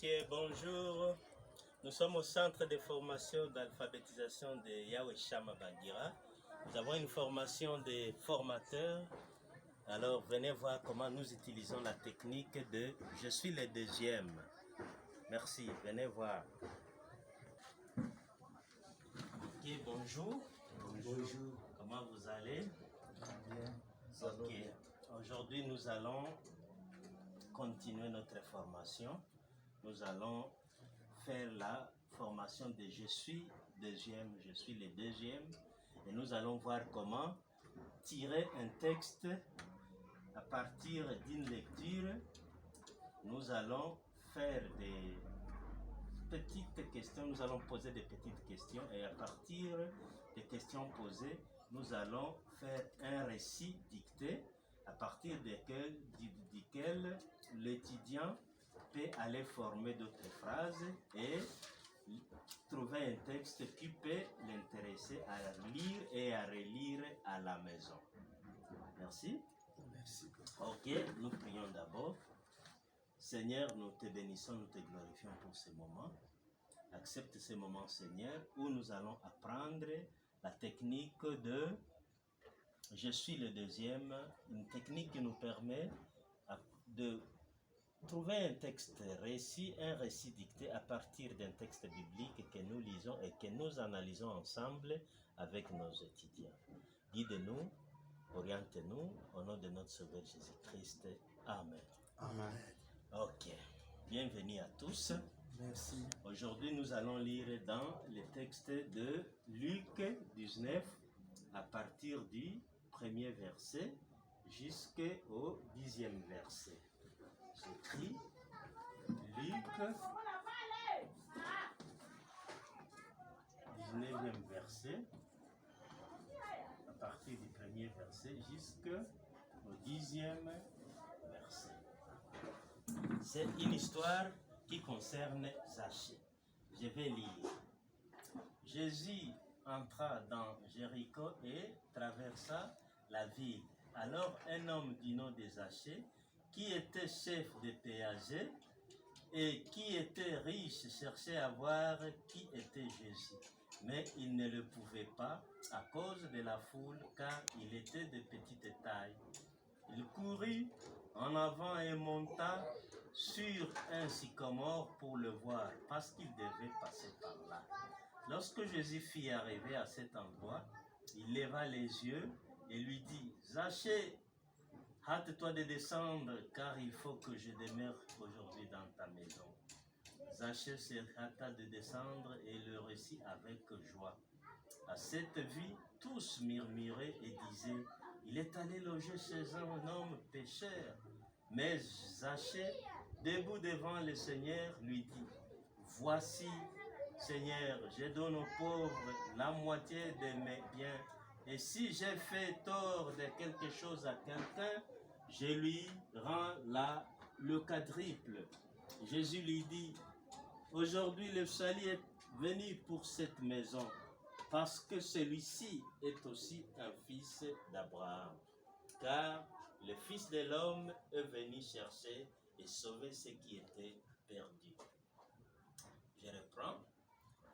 Ok, bonjour. Nous sommes au centre de formation d'alphabétisation de Yahweh Shama Bagira. Nous avons une formation de formateurs. Alors, venez voir comment nous utilisons la technique de « Je suis le deuxième ». Merci, venez voir. Ok, bonjour. Bonjour. Comment vous allez? Bien. Ok. Aujourd'hui, nous allons continuer notre formation. Nous allons faire la formation de « Je suis deuxième », « Je suis le deuxième ». Et nous allons voir comment tirer un texte à partir d'une lecture. Nous allons faire des petites questions, nous allons poser des petites questions et à partir des questions posées, nous allons faire un récit dicté à partir duquel l'étudiant peut aller former d'autres phrases et trouver un texte qui peut l'intéresser à lire et à relire à la maison. Merci. Merci. Ok, nous prions d'abord. Seigneur, nous te bénissons, nous te glorifions pour ce moment. Accepte ce moment, Seigneur, où nous allons apprendre la technique de « Je suis le deuxième », une technique qui nous permet de trouver un texte récit, un récit dicté à partir d'un texte biblique que nous lisons et que nous analysons ensemble avec nos étudiants. Guide-nous, oriente-nous, au nom de notre Sauveur Jésus-Christ. Amen. Amen. Ok, bienvenue à tous. Merci. Aujourd'hui, nous allons lire dans le texte de Luc 19 à partir du premier verset jusqu'au 10e verset. J'écris Luc 19e verset à partir du premier verset jusqu'au 10e verset. C'est une histoire qui concerne Zachée. Je vais lire. Jésus entra dans Jéricho et traversa la ville. Alors un homme du nom de Zachée, qui était chef de péager et qui était riche, cherchait à voir qui était Jésus. Mais il ne le pouvait pas à cause de la foule, car il était de petite taille. Il courut en avant et monta sur un sycomore pour le voir, parce qu'il devait passer par là. Lorsque Jésus fit arriver à cet endroit, il leva les yeux et lui dit « Zachée, hâte-toi de descendre, car il faut que je demeure aujourd'hui dans ta maison. » Zachée se hâta de descendre et le reçut avec joie. À cette vue, tous murmuraient et disaient « Il est allé loger chez un homme pécheur. » Mais Zachée, debout devant le Seigneur, lui dit « Voici, Seigneur, je donne aux pauvres la moitié de mes biens, et si j'ai fait tort de quelque chose à quelqu'un, je lui rends le quadruple. » Jésus lui dit « Aujourd'hui le salut est venu pour cette maison, parce que celui-ci est aussi un fils d'Abraham. Car le Fils de l'homme est venu chercher et sauver ce qui était perdu. » Je reprends.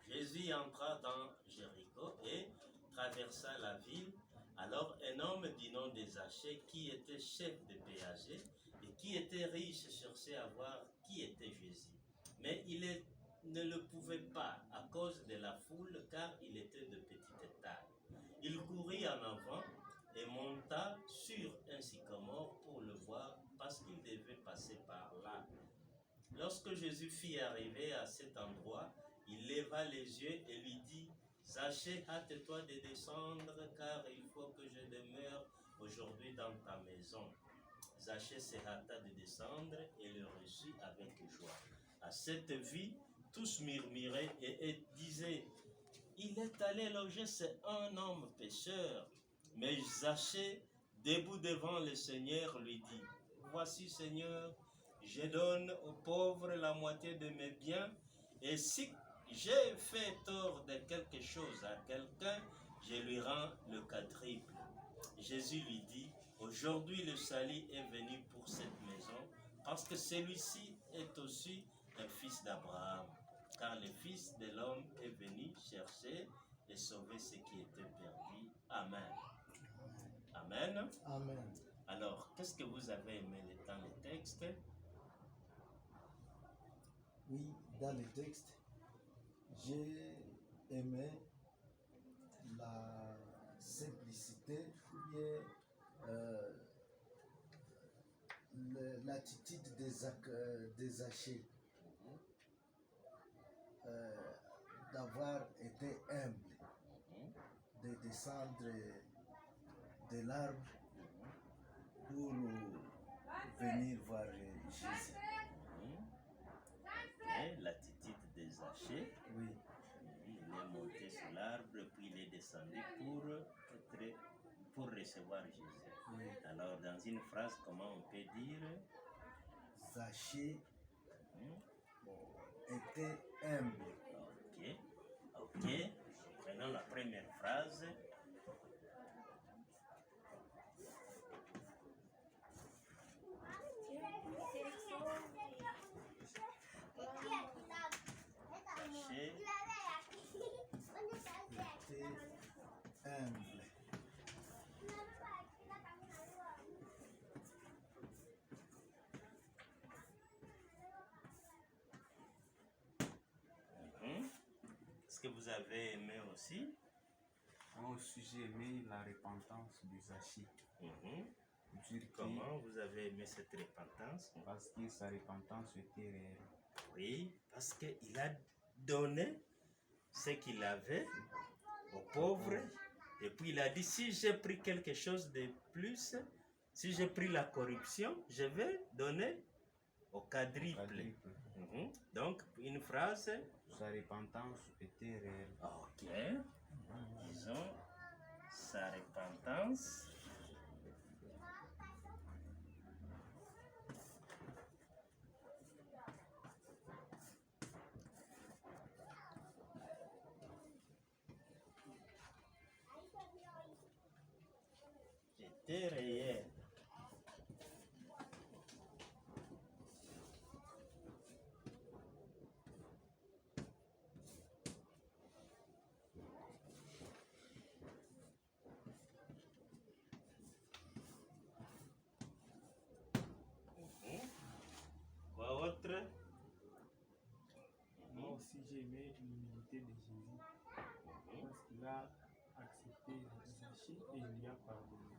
Jésus entra dans Jéricho et traversa la ville. Alors un homme du nom de Zachée, qui était chef de péager et qui était riche, cherchait à voir qui était Jésus. Mais il ne le pouvait pas à cause de la foule, car il était de petite taille. Il courut en avant et monta sur un sycomore pour le voir, parce qu'il devait passer par là. Lorsque Jésus fit arriver à cet endroit, il leva les yeux et lui dit « Zachée, hâte-toi de descendre, car il faut que je demeure aujourd'hui dans ta maison. » Zachée se hâta de descendre et le reçut avec joie. À cette vue, tous murmuraient et disaient « Il est allé loger chez un homme pécheur. » Mais Zachée, debout devant le Seigneur, lui dit « Voici, Seigneur, je donne aux pauvres la moitié de mes biens, et si j'ai fait tort de quelque chose à quelqu'un, je lui rends le quadruple. » Jésus lui dit « Aujourd'hui le salut est venu pour cette maison, parce que celui-ci est aussi un fils d'Abraham, car le Fils de l'homme est venu chercher et sauver ce qui était perdu. Amen. Amen. Amen. Alors, qu'est-ce que vous avez aimé dans le texte? Oui, dans le texte, j'ai aimé la simplicité ou bien l'attitude des Zachée, d'avoir été humble, de descendre de l'arbre pour venir voir Jésus. Et l'attitude des Zachée, Oui, il est monté sur l'arbre, puis il est descendu pour recevoir Jésus. oui. Alors, dans une phrase, comment on peut dire? Zachée était humble. Ok. Prenons la première phrase. Zachée Était humble. Est-ce que vous avez aimé aussi? Moi aussi, j'ai aimé la repentance de Zachée. Dire que- Comment vous avez aimé cette repentance? Parce que sa repentance était réelle. Oui, parce qu'il a donné ce qu'il avait aux pauvres. Et puis il a dit, si j'ai pris quelque chose de plus, si j'ai pris la corruption, je vais donner au quadruple. Quadruple. Donc, une phrase. Sa repentance était réelle. Ok. Disons, sa repentance était réelle. Quoi autre? Moi aussi, j'ai aimé l'humilité de Jésus parce qu'il a accepté Zachée et il lui a pardonné.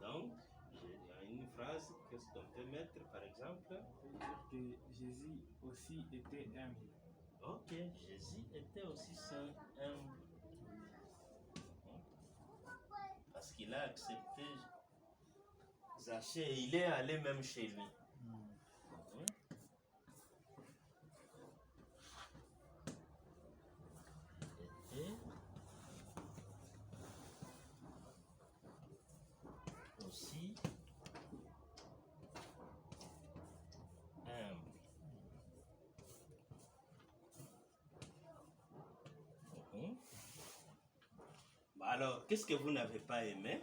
Donc, il y a une phrase, qu'est-ce qu'on peut mettre par exemple? On peut dire que Jésus aussi était humble. Ok, Jésus était aussi humble. Parce qu'il a accepté Zachée et il est allé même chez lui. Était aussi humble. Alors, qu'est-ce que vous n'avez pas aimé?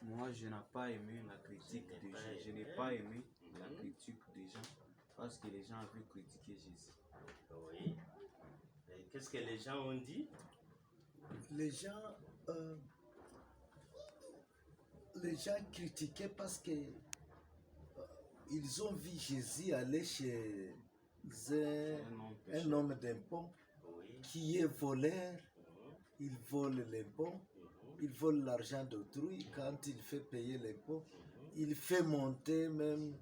Moi, je n'ai pas aimé la critique des gens. Je n'ai pas aimé la critique des gens parce que les gens avaient critiqué Jésus. Oui. Et qu'est-ce que les gens ont dit? Les gens critiquaient parce que ils ont vu Jésus aller chez un homme d'impôt Oui. qui est voleur. Il vole l'impôt, il vole l'argent d'autrui. Quand il fait payer l'impôt, il fait monter même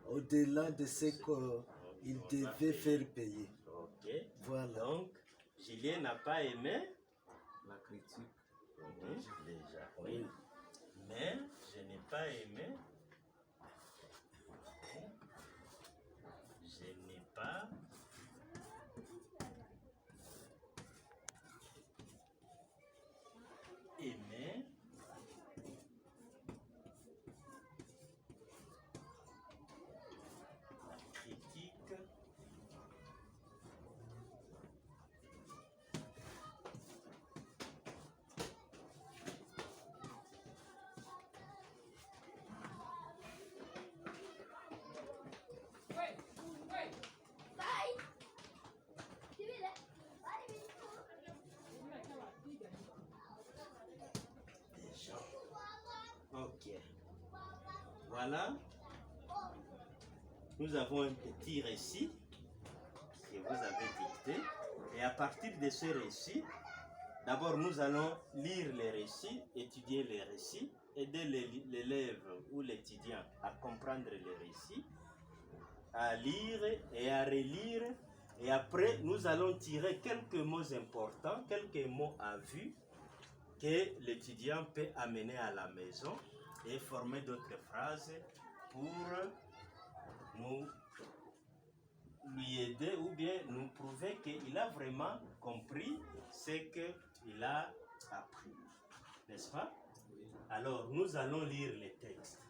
au-delà de ce qu'il devait faire payer. Ok. Voilà. Donc, Julien n'a pas aimé La critique. déjà. Oui. Mais je n'ai pas aimé. Je n'ai pas aimé la critique Voilà. Nous avons un petit récit que vous avez dicté. Et à partir de ce récit, d'abord nous allons lire les récits, étudier les récits, aider l'élève ou l'étudiant à comprendre les récits, à lire et à relire. Et après, nous allons tirer quelques mots importants, quelques mots à vue que l'étudiant peut amener à la maison et former d'autres phrases pour nous lui aider ou bien nous prouver qu'il a vraiment compris ce qu'il a appris. N'est-ce pas? Alors, nous allons lire les textes.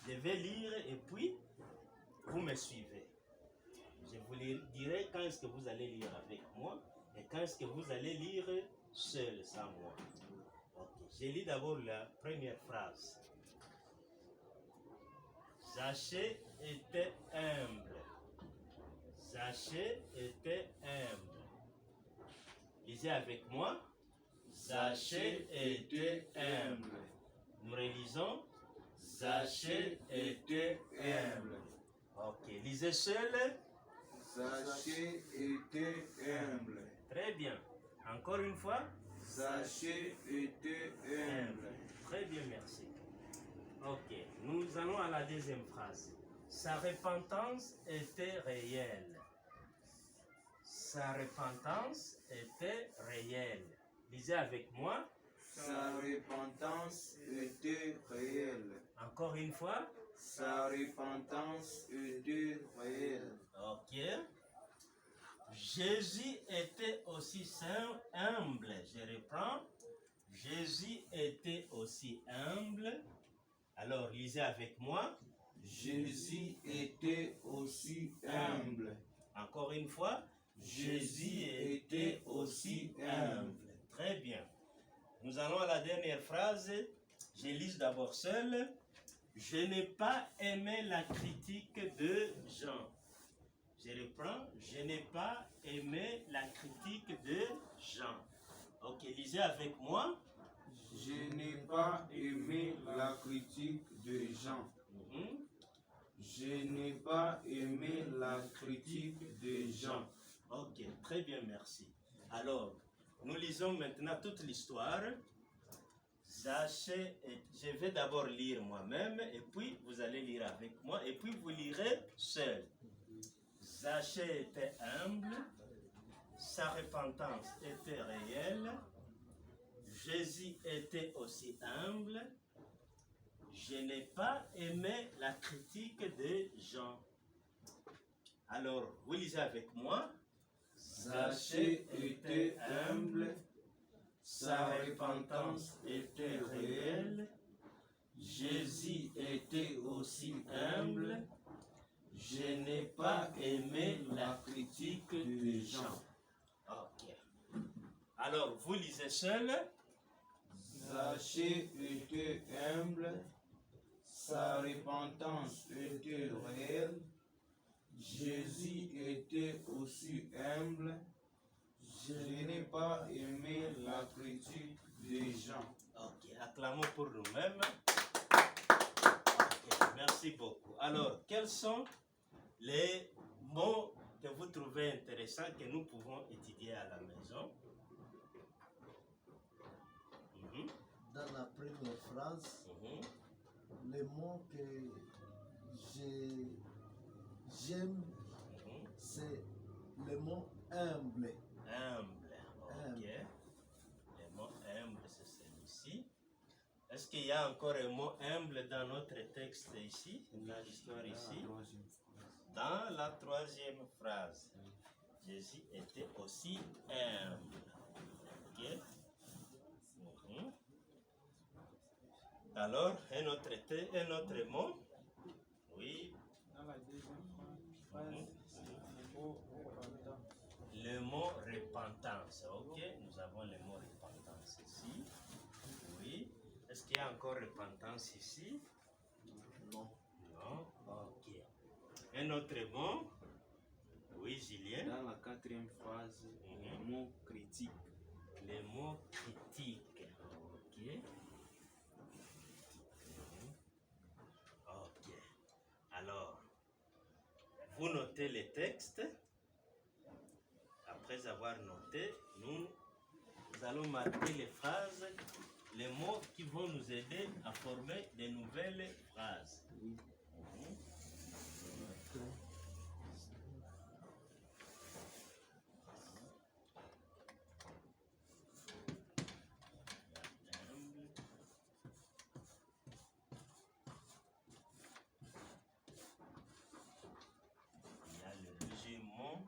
Je vais lire et puis vous me suivez. Je vous dirai quand est-ce que vous allez lire avec moi et quand est-ce que vous allez lire seul, sans moi. Okay. Je lis d'abord la première phrase. Zachée était humble. Zachée était humble. Lisez avec moi. Zachée était humble. Nous relisons. Zachée était humble. Ok, lisez seul. Zachée était humble. Très bien. Encore une fois. Zachée était humble. Très bien, merci. Ok, nous allons à la deuxième phrase. Sa repentance était réelle. Sa repentance était réelle. Lisez avec moi. Sa repentance était réelle. Encore une fois. Sa repentance était réelle. Ok. Jésus était aussi humble. Je reprends. Jésus était aussi humble. Alors, lisez avec moi. Jésus était aussi humble. Encore une fois. Jésus était aussi humble. Très bien. Nous allons à la dernière phrase. Je lis d'abord seul. Je n'ai pas aimé la critique de Jean. Je reprends. Je n'ai pas aimé la critique de Jean. Ok, lisez avec moi. Je n'ai pas aimé la critique de Jean. Je n'ai pas aimé la critique de Jean. Ok, très bien, merci. Alors, nous lisons maintenant toute l'histoire. Zachée, je vais d'abord lire moi-même, et puis vous allez lire avec moi, et puis vous lirez seul. Zachée était humble, sa repentance était réelle, Jésus était aussi humble, je n'ai pas aimé la critique de Jean. Alors, vous lisez avec moi. Zachée était humble, sa repentance était réelle, Jésus était aussi humble, je n'ai pas aimé la critique de Jean. Ok. Alors, vous lisez seul. Zachée était humble, sa repentance était réelle, Jésus était aussi humble, je n'ai pas aimé la critique des gens. Ok, acclamons pour nous-mêmes. Ok, merci beaucoup. Alors, quels sont les mots que vous trouvez intéressants que nous pouvons étudier à la maison? Dans la première phrase, le mot que j'aime, c'est le mot humble. Humble. Ok. Le mot humble, c'est celui-ci. Est-ce qu'il y a encore un mot humble dans notre texte ici, dans l'histoire ici? Dans la troisième phrase, Jésus était aussi humble. Ok. Alors, un autre mot? Oui. Dans la deuxième phrase, le mot repentant. Le mot repentance. Ok, nous avons le mot repentance ici. Oui. Est-ce qu'il y a encore repentance ici? Non. Non. Ok. Un autre mot? Oui, Julien. Dans la quatrième phrase, le mot critique. Le mot critique. Ok. Vous notez les textes. Après avoir noté, nous allons marquer les phrases, les mots qui vont nous aider à former de nouvelles phrases. Il y a le deuxième mot,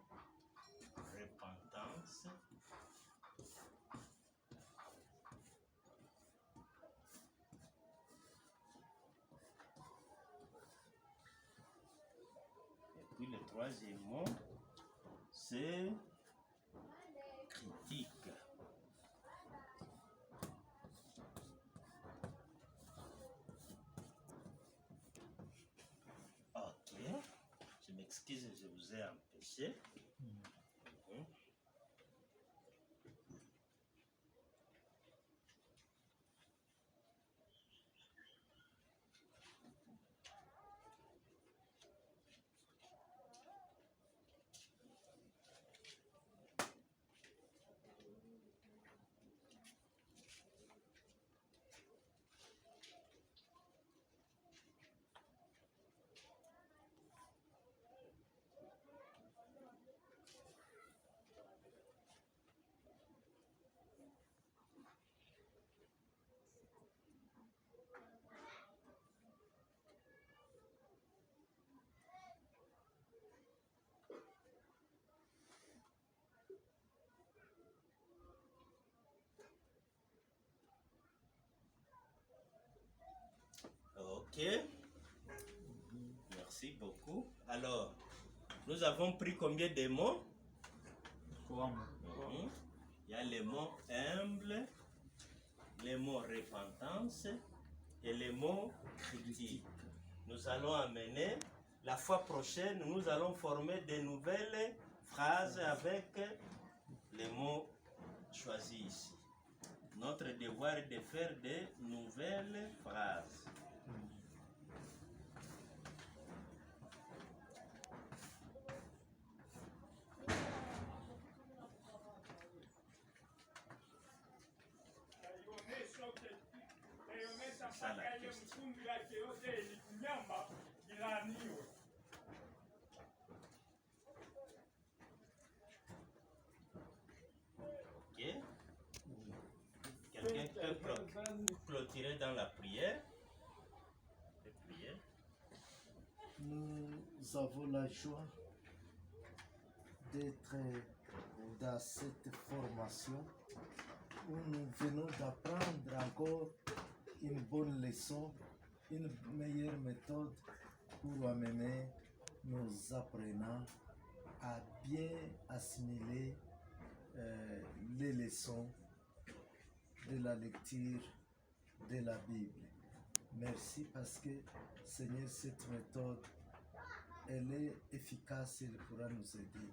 repentance. Et puis le troisième mot, c'est critique. Ok, je m'excuse, je vous ai empêché. Ok, merci beaucoup. Alors, nous avons pris combien de mots? 3 mots. Il y a les mots humble, les mots repentance et les mots critique. Nous allons amener, la fois prochaine, nous allons former de nouvelles phrases avec les mots choisis ici. Notre devoir est de faire de nouvelles phrases. C'est ça la question. Ok. Quelqu'un peut clôturer dans la prière. Nous avons la joie d'être dans cette formation où nous venons d'apprendre encore une bonne leçon, une meilleure méthode pour amener nos apprenants à bien assimiler les leçons de la lecture de la Bible. Merci parce que, Seigneur, cette méthode, elle est efficace et elle pourra nous aider.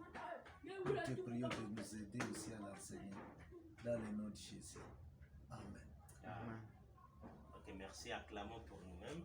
Nous te prions de nous aider aussi à l'enseigner. Dans le nom de Jésus. Amen. Ok, merci. Acclamons pour nous-mêmes.